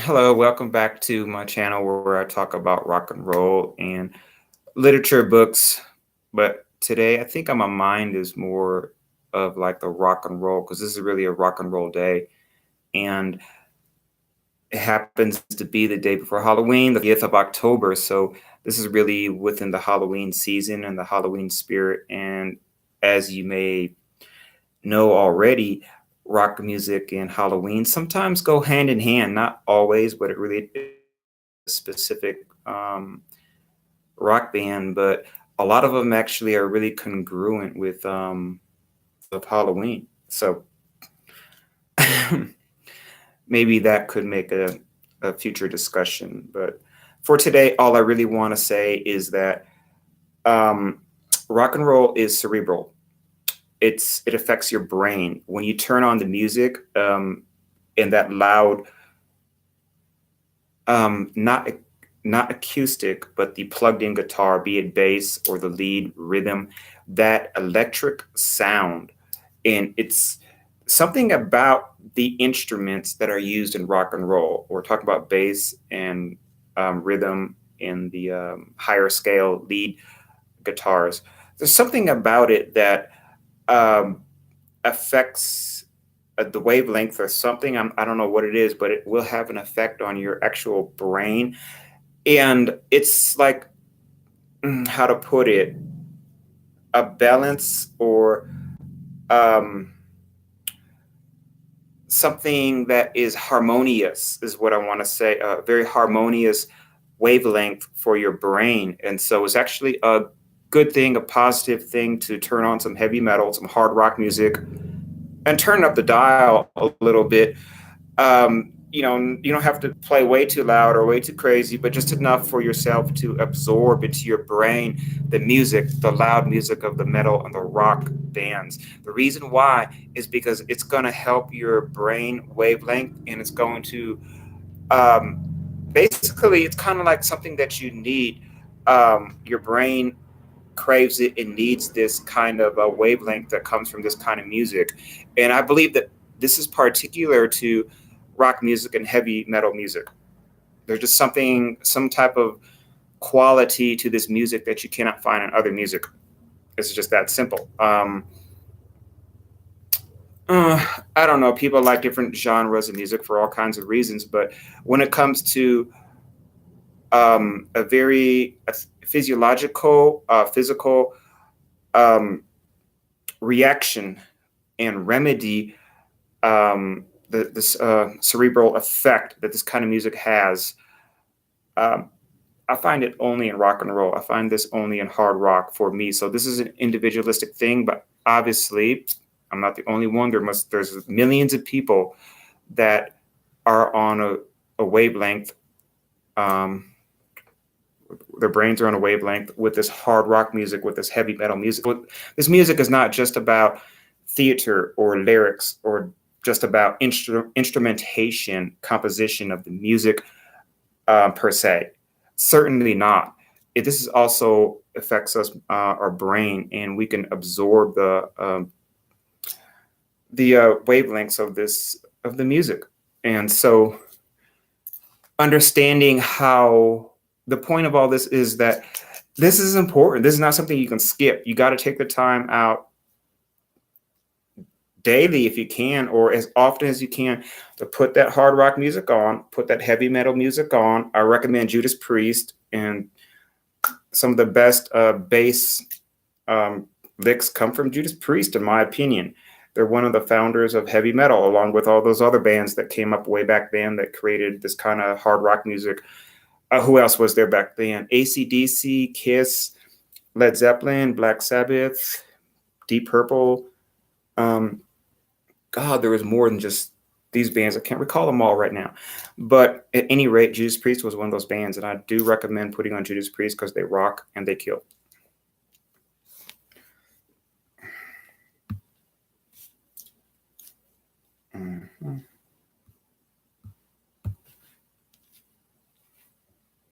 Hello, welcome back to my channel where I talk about rock and roll and literature books. But today I think my mind is more of like the rock and roll because this is really a rock and roll day. And it happens to be the day before Halloween, the 5th of October. So this is really within the Halloween season and the Halloween spirit. And as you may know already, rock music and Halloween sometimes go hand in hand, not always, but it really specific rock band, but a lot of them actually are really congruent with of Halloween. So maybe that could make a future discussion. But for today, all I really want to say is that um, rock and roll is cerebral. It affects your brain when you turn on the music and that loud not acoustic, but the plugged in guitar, be it bass or the lead rhythm, that electric sound. And it's something about the instruments that are used in rock and roll. We're talking about bass and rhythm in the higher scale lead guitars. There's something about it that um, affects the wavelength or something. I don't know what it is, but it will have an effect on your actual brain. And it's like, how to put it, a balance or um, something that is harmonious, is what I want to say, a very harmonious wavelength for your brain. And so it's actually a good thing, a positive thing to turn on some heavy metal, some hard rock music, and turn up the dial a little bit. You don't have to play way too loud or way too crazy, but just enough for yourself to absorb into your brain the music, the loud music of the metal and the rock bands. The reason why is because it's going to help your brain wavelength, and it's going to um, basically, it's kind of like something that you need. Your brain craves it and needs this kind of a wavelength that comes from this kind of music. And I believe that this is particular to rock music and heavy metal music. There's just something, some type of quality to this music that you cannot find in other music. It's just that simple. Uh, I don't know. People like different genres of music for all kinds of reasons, but when it comes to a very physiological, physical um, reaction and remedy, this cerebral effect that this kind of music has. Um, I find it only in rock and roll. I find this only in hard rock for me. So this is an individualistic thing, but obviously, I'm not the only one. There's millions of people that are on a wavelength. Um, their brains are on a wavelength with this hard rock music, with this heavy metal music. This music is not just about theater or lyrics or just about instrumentation, composition of the music per se. Certainly not. This is also affects us, our brain, and we can absorb the wavelengths of this of the music. And so, understanding how the point of all this is that this is important. This is not something you can skip. You got to take the time out daily if you can, or as often as you can, to put that hard rock music on, put that heavy metal music on. I recommend Judas Priest, and some of the best bass um, licks come from Judas Priest, in my opinion. They're one of the founders of heavy metal, along with all those other bands that came up way back then that created this kind of hard rock music. Who else was there back then? AC/DC, Kiss, Led Zeppelin, Black Sabbath, Deep Purple. Um, God, there was more than just these bands. I can't recall them all right now. But at any rate, Judas Priest was one of those bands, and I do recommend putting on Judas Priest because they rock and they kill. Mm-hmm.